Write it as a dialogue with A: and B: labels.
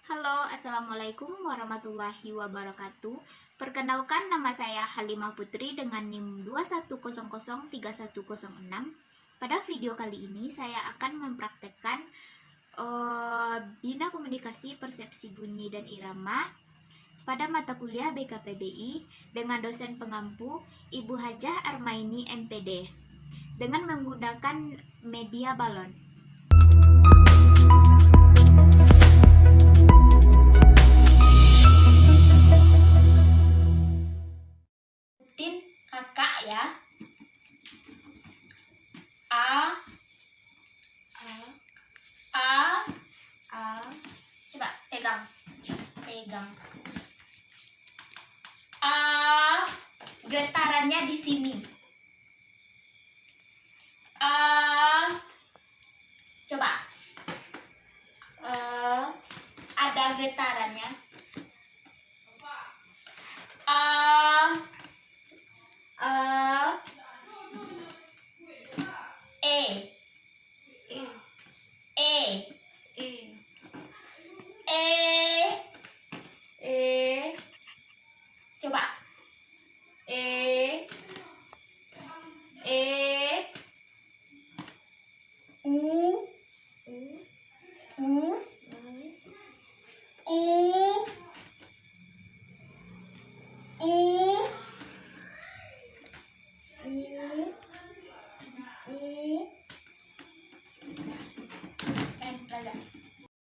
A: Halo, Assalamualaikum warahmatullahi wabarakatuh. Perkenalkan, nama saya Halimah Putri dengan NIM 21003106. Pada video kali ini saya akan mempraktekkan Bina Komunikasi Persepsi Bunyi dan Irama pada mata kuliah BKPBI dengan dosen pengampu Ibu Hajah Armaini MPD dengan menggunakan media balon. Kakak ya. A coba pegang getarannya di sini. Coba ada getarannya.